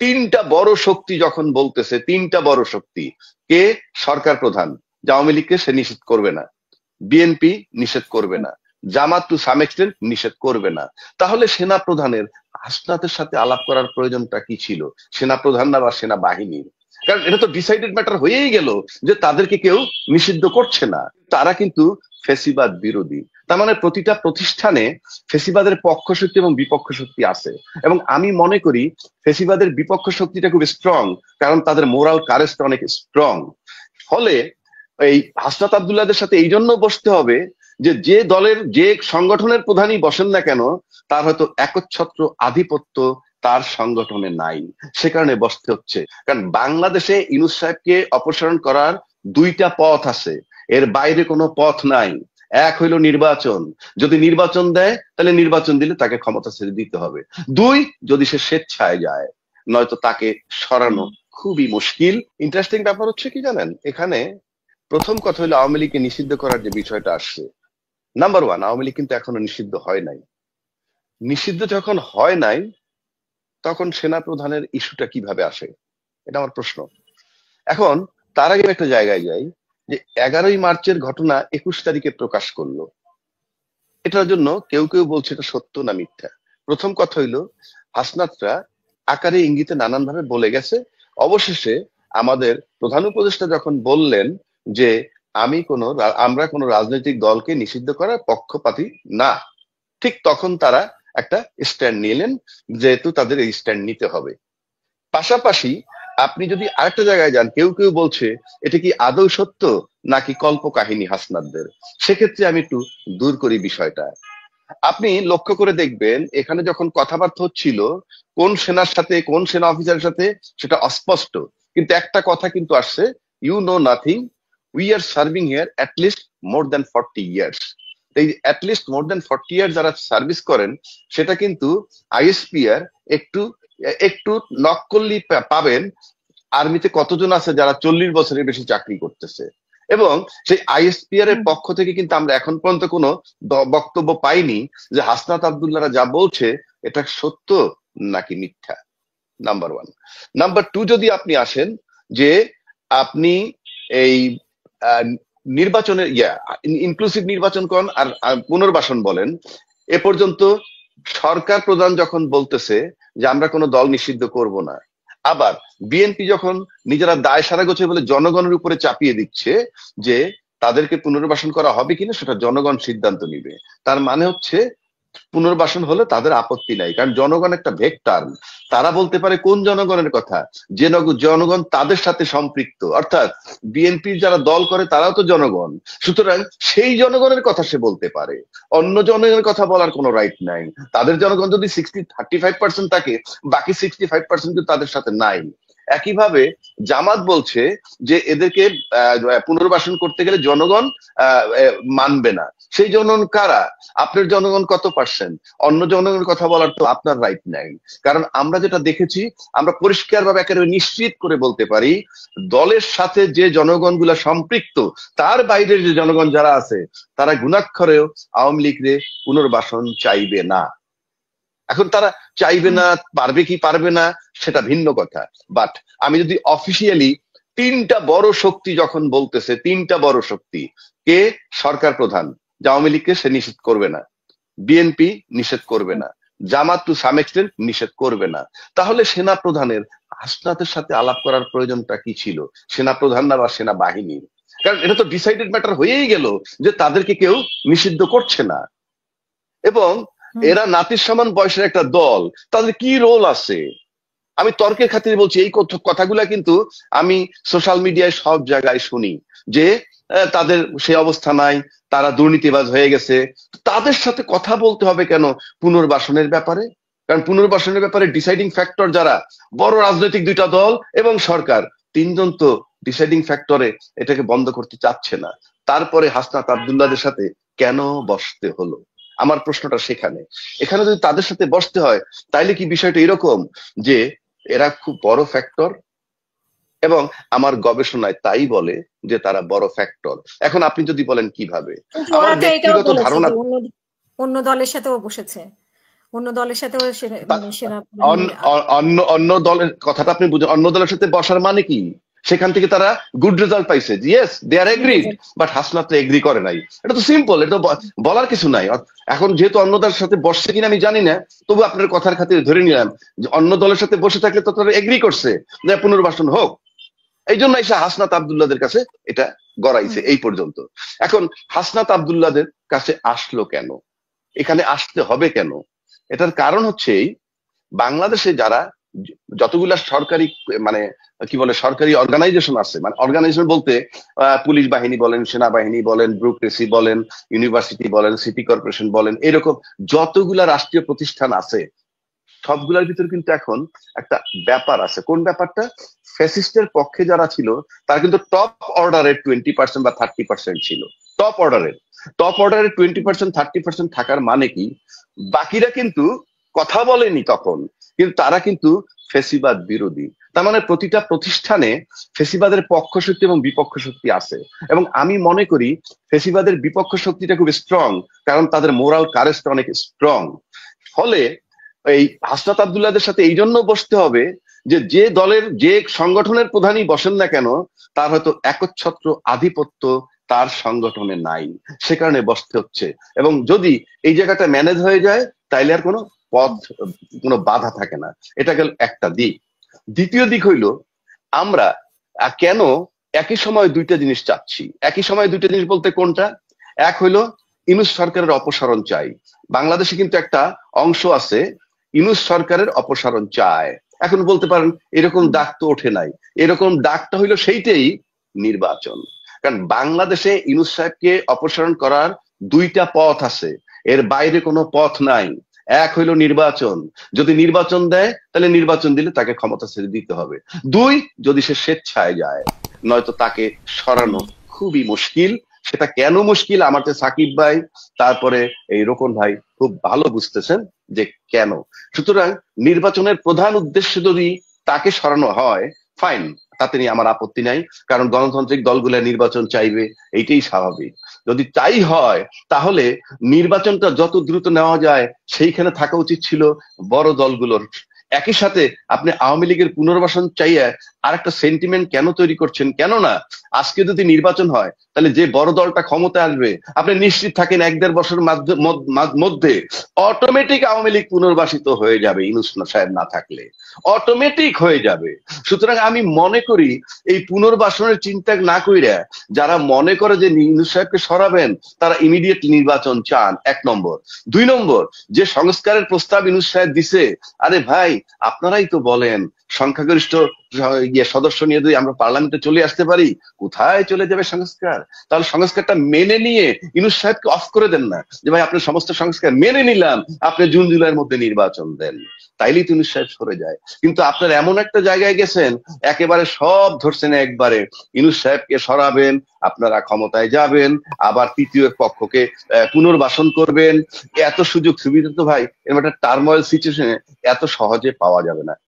তিনটা বড় শক্তি যখন বলতেছে, তিনটা বড় শক্তি কে? সরকার প্রধান, যে আওয়ামী লীগকে সে নিষেধ করবে না, বিএনপি নিষেধ করবে না, জামাত টু সাম এক্সটেন্ট নিষেধ করবে না, তাহলে সেনা প্রধানের হাসনাতের সাথে আলাপ করার প্রয়োজনটা কি ছিল? সেনা প্রধান না বা সেনাবাহিনীর? কারণ এটা তো ডিসাইডেড ম্যাটার হয়েই গেল যে তাদেরকে কেউ নিষিদ্ধ করছে না। তারা কিন্তু ফেসিবাদ বিরোধী, তার মানে প্রতিটা প্রতিষ্ঠানে ফেসিবাদের পক্ষ শক্তি এবং বিপক্ষ শক্তি আছে। এবং আমি মনে করি ফেসিবাদের বিপক্ষ শক্তিটা খুব স্ট্রং, কারণ তাদের মোরাল কারেজটা অনেক স্ট্রং। ফলে এই হাসনাত আব্দুল্লাহদের সাথে এই জন্য বসতে হবে যে যে দলের যে সংগঠনের প্রধানই বসেন না কেন, তার হয়তো একচ্ছত্র আধিপত্য তার সংগঠনে নাই, সে কারণে বসতে হচ্ছে। কারণ বাংলাদেশে ইউনূস সাহেবকে অপসারণ করার দুইটা পথ আছে, এর বাইরে কোনো পথ নাই। এক হইল নির্বাচন, যদি নির্বাচন দেয় তাহলে নির্বাচন দিলে তাকে ক্ষমতা ছেড়ে দিতে হবে। দুই, যদি সে স্বেচ্ছায় যায়, নয়তো তাকে সরানো খুবই মুশকিল। ইন্টারেস্টিং ব্যাপার হচ্ছে কি জানেন, এখানে প্রথম কথা হলো আওয়ামী লীগকে নিষিদ্ধ করার যে বিষয়টা আসছে, নাম্বার ওয়ান, আওয়ামী লীগ কিন্তু এখনো নিষিদ্ধ হয় নাই। নিষিদ্ধ যখন হয় নাই, তখন সেনা প্রধানের ইস্যুটা কিভাবে আসে, এটা আমার প্রশ্ন। এখন তার আগে একটা জায়গায় যাই, যে 11ই মার্চের ঘটনা 21 তারিখে প্রকাশ করলো, এটার জন্য কেউ কেউ বলছে এটা সত্য না মিথ্যা। প্রথম কথা হইলো, হাসনাতরা আকারে ইঙ্গিতে নানান ভাবে বলে গেছে। অবশেষে আমাদের প্রধান উপদেষ্টা যখন বললেন যে আমরা কোনো রাজনৈতিক দলকে নিষিদ্ধ করার পক্ষপাতী না, ঠিক তখন তারা একটা স্ট্যান্ড নিলেন, যেহেতু তাদের এই স্ট্যান্ড নিতে হবে। পাশাপাশি আপনি যদি আরেকটা জায়গায় যান, কেউ কেউ বলছে এটা কি আদৌ সত্য নাকি কল্প কাহিনী হাসনাতদের। সেক্ষেত্রে আমি একটু দূর করি বিষয়টা। আপনি লক্ষ্য করে দেখবেন, এখানে যখন কথাবার্তা হচ্ছিল কোন সেনার সাথে, কোন সেনা অফিসারের সাথে, সেটা অস্পষ্ট, কিন্তু একটা কথা কিন্তু আসছে, you know nothing, we are serving here at least more than 40 years. এই অ্যাটলিস্ট মোর দ্যান 40 ইয়ার্স যারা সার্ভিস করেন, সেটা কিন্তু আইএসপিআর একটু একটু নক করলেই পাবেন আর্মিতে কতজন আছে যারা 40 বছরের বেশি চাকরি করতেছে। এবং সেই আইএসপিআর এর পক্ষ থেকে কিন্তু আমরা এখন পর্যন্ত কোনো বক্তব্য পাইনি যে হাসনাত আব্দুল্লাহরা যা বলছে এটা সত্য নাকি মিথ্যা। Number one. নাম্বার টু, যদি আপনি আসেন যে আপনি এই নির্বাচনের ইনক্লুসিভ নির্বাচন করেন আর পুনর্বাসন বলেন, এ পর্যন্ত সরকার প্রধান যখন বলতেছে যে আমরা কোনো দল নিষিদ্ধ করব না, আবার বিএনপি যখন নিজেরা দায় সারা গোছে বলে জনগণের উপরে চাপিয়ে দিচ্ছে যে তাদেরকে পুনর্বাসন করা হবে কিনা সেটা জনগণ সিদ্ধান্ত নিবে, তার মানে হচ্ছে পুনর্বাসন হলে তাদের আপত্তি নাই, কারণ জনগণ একটা ভেগ টার্ম। তারা বলতে পারে কোন জনগণের কথা? যে জনগণ তাদের সাথে সম্পৃক্ত, অর্থাৎ বিএনপির যারা দল করে তারাও তো জনগণ, সুতরাং সেই জনগণের কথা সে বলতে পারে, অন্য জনগণের কথা বলার কোনো রাইট নাই। তাদের জনগণ যদি 35% থাকে, বাকি 65% কিন্তু তাদের সাথে নাই। একইভাবে জামাত বলছে যে এদেরকে পুনর্বাসন করতে গেলে জনগণ মানবে না। সেই জনগণ কারা? আপনার জনগণ কত পার্সেন্ট? অন্য জনগণের কথা বলার তো আপনার রাইট নাই। কারণ আমরা যেটা দেখেছি, আমরা পরিষ্কারভাবে একেবারে নিশ্চিত করে বলতে পারি, দলের সাথে যে জনগণ গুলা সম্পৃক্ত, তার বাইরের যে জনগণ যারা আছে, তারা গুণাক্ষরেও আওয়ামী লীগের পুনর্বাসন চাইবে না। এখন তারা চাইবে না, পারবে কি পারবে না সেটা ভিন্ন কথা। বাট আমি যদি অফিসিয়ালি তিনটা বড় শক্তি যখন বলতেছে, তিনটা বড় শক্তি কে? সরকার প্রধান, যে আওয়ামী লীগকে সে নিষেধ করবে না, বিএনপি নিষেধ করবে না, জামাত টু সাম এক্সটেন্ট নিষেধ করবে না, তাহলে সেনা প্রধানের হাসনাতের সাথে আলাপ করার প্রয়োজনটা কি ছিল? সেনা প্রধান না বা সেনাবাহিনীর? কারণ এটা তো ডিসাইডেড ম্যাটার হয়েই গেল যে তাদেরকে কেউ নিষিদ্ধ করছে না। এবং এরা নাতির সমান বয়সের একটা দল, তাদের কি রোল আছে? আমি তর্কের খাতিরে বলছি, এই কথাগুলা কিন্তু আমি সোশ্যাল মিডিয়ায় সব জায়গায় শুনি যে তাদের সে অবস্থা নাই, তারা দুর্নীতিবাজ হয়ে গেছে। তাদের সাথে কথা বলতে হবে কেন পুনর্বাসনের ব্যাপারে? কারণ পুনর্বাসনের ব্যাপারে ডিসাইডিং ফ্যাক্টর যারা, বড় রাজনৈতিক দুইটা দল এবং সরকার, তিনজন তো ডিসাইডিং ফ্যাক্টরে এটাকে বন্ধ করতে চাচ্ছে না। তারপরে হাসনাত আব্দুল্লাহদের সাথে কেন বসতে হলো? আমার প্রশ্নটা সেখানে। এখানে যদি তাদের সাথে বসতে হয়, তাইলে কি বিষয়টা এরকম যে এরা খুব বড় ফ্যাক্টর? এবং আমার গবেষণায় তাই বলে যে তারা বড় ফ্যাক্টর। এখন আপনি যদি বলেন কিভাবে, আমার ব্যক্তিগত ধারণা, অন্য দলের সাথেও বসেছে, অন্য দলের সাথেও তা- মানে সেনাবাহিনী অন্য অন্য দলের কথাটা আপনি বুঝেন, অন্য দলের সাথে বসার মানে কি? সেখান থেকে তারা গুড রেজাল্ট পাইছে, yes they are good agreed, result। But Hasnat তো এগ্রি করে নাই। এটা তো সিম্পল, এটা তো বলার কিছু নাই। এখন যেহেতু অন্য দলের সাথে বসছে কিনা আমি জানি না, তবু আপনার কথার খাতিরে ধরে নিলাম যে অন্য দলের সাথে বসে থাকলে তো তারা এগ্রি করছে যে পুনর্বাসন হোক। এই জন্য এসে হাসনাত আব্দুল্লাহদের কাছে এটা গড়াইছে হুম। এই পর্যন্ত। এখন হাসনাত আব্দুল্লাহদের কাছে আসলো কেন, এখানে আসতে হবে কেন? এটার কারণ হচ্ছে এই, বাংলাদেশে যারা যতগুলা সরকারি মানে কি বলে সরকারি অর্গানাইজেশন আছে, মানে অর্গানাইজেশন বলতে পুলিশ বাহিনী বলেন, সেনাবাহিনী বলেন, ব্যুরোক্রেসি বলেন, ইউনিভার্সিটি বলেন, সিটি কর্পোরেশন বলেন, এরকম যতগুলা রাষ্ট্রীয় প্রতিষ্ঠান আছে সবগুলোর ভিতর কিন্তু এখন একটা ব্যাপার আছে। কোন ব্যাপারটা? ফ্যাসিস্টের পক্ষে যারা ছিল তারা কিন্তু টপ অর্ডারের 20% বা 30% ছিল। টপ অর্ডারের, টপ অর্ডারের 20% 30% থাকার মানে কি? বাকিরা কিন্তু কথা বলেনি তখন, কিন্তু তারা কিন্তু ফেসিবাদ বিরোধী। তার মানে প্রতিটা প্রতিষ্ঠানে ফেসিবাদের পক্ষ শক্তি এবং বিপক্ষ শক্তি আছে। এবং আমি মনে করি ফেসিবাদের বিপক্ষ শক্তিটা খুব স্ট্রং, কারণ তাদের মোরাল কারেজটা অনেক স্ট্রং। ফলে এই হাসনাত আব্দুল্লাহদের সাথে এই জন্য বসতে হবে যে যে দলের যে সংগঠনের প্রধানই বসেন না কেন তার হয়তো একচ্ছত্র আধিপত্য তার সংগঠনে নাই, সে কারণে বসতে হচ্ছে। এবং যদি এই জায়গাটা ম্যানেজ হয়ে যায় তাইলে আর কোনো পথ, কোনো বাধা থাকে না। এটা গেল একটা দিক। দ্বিতীয় দিক হইল আমরা কেন একই সময় দুইটা জিনিস চাচ্ছি। একই সময় দুইটা জিনিস বলতে কোনটা? এক হইলো ইউনূস সরকারের অপসারণ চাই। বাংলাদেশে কিন্তু একটা অংশ আছে ইউনূস সরকারের অপসারণ চায়। এখন বলতে পারেন এরকম ডাক তো ওঠে নাই, এরকম ডাকটা হইলো সেইটাই নির্বাচন। কারণ বাংলাদেশে ইউনূস সাহেবকে অপসারণ করার দুইটা পথ আছে, এর বাইরে কোনো পথ নাই। এক হইলো নির্বাচন, যদি নির্বাচন দেয় তাহলে নির্বাচন দিলে তাকে ক্ষমতা ছেড়ে দিতে হবে। দুই, যদি সে স্বেচ্ছায় যায়, নয়তো তাকে সরানো খুবই মুশকিল। সেটা কেন মুশকিল আমার তো সাকিব ভাই তারপরে এই রোকন ভাই খুব ভালো বুঝতেছেন যে কেন। সুতরাং নির্বাচনের প্রধান উদ্দেশ্য যদি তাকে সরানো হয়, ফাইন, তাতে নিয়ে আমার আপত্তি নাই, কারণ গণতান্ত্রিক দলগুলো নির্বাচন চাইবে, এইটাই স্বাভাবিক। যদি তাই হয় তাহলে নির্বাচনটা যত দ্রুত নেওয়া যায় সেইখানে থাকা উচিত ছিল বড় দলগুলোর। একই সাথে আপনি আওয়ামী লীগের পুনর্বাসন চাইয়ে আর একটা সেন্টিমেন্ট কেন তৈরি করছেন? কেননা আজকে যদি নির্বাচন হয় তাহলে যে বড় দলটা ক্ষমতায় আসবে আপনি নিশ্চিত থাকেন 1-1.5 বছর মধ্যে অটোমেটিক আওয়ামী লীগ পুনর্বাসিত হয়ে যাবে, ইউনূস সাহেব না থাকলে অটোমেটিক হয়ে যাবে। সুতরাং আমি মনে করি এই পুনর্বাসনের চিন্তা না কইরা যারা মনে করে যে ইউনূস সাহেবকে সরাবেন তারা ইমিডিয়েট নির্বাচন চান, 1 নম্বর। 2 নম্বর, যে সংস্কারের প্রস্তাব ইউনূস সাহেব দিছে, আরে ভাই আপনারাই তো বলেন সংখ্যাগরিষ্ঠ সদস্য নিয়ে যদি আমরা পার্লামেন্টে চলে আসতে পারি, কোথায় চলে যাবে সংস্কার? তাহলে সংস্কারটা মেনে নিয়ে ইউনূস সাহেবকে অফ করে দেন না, যে ভাই আপনার সমস্ত সংস্কার মেনে নিলাম, আপনি জুন জুলাইয়ের মধ্যে নির্বাচন দেন, তাইলেই তো ইউনূস সাহেব সরে যায়। কিন্তু আপনার এমন একটা জায়গায় গেছেন একেবারে সব ধরছেন একবারে, ইউনূস সাহেবকে সরাবেন, আপনারা ক্ষমতায় যাবেন, আবার তৃতীয় পক্ষকে পুনর্বাসন করবেন। এত সুযোগ সুবিধা তো ভাই এরকম একটা টার্মোয়েল সিচুয়েশনে এত সহজে পাওয়া যাবে না।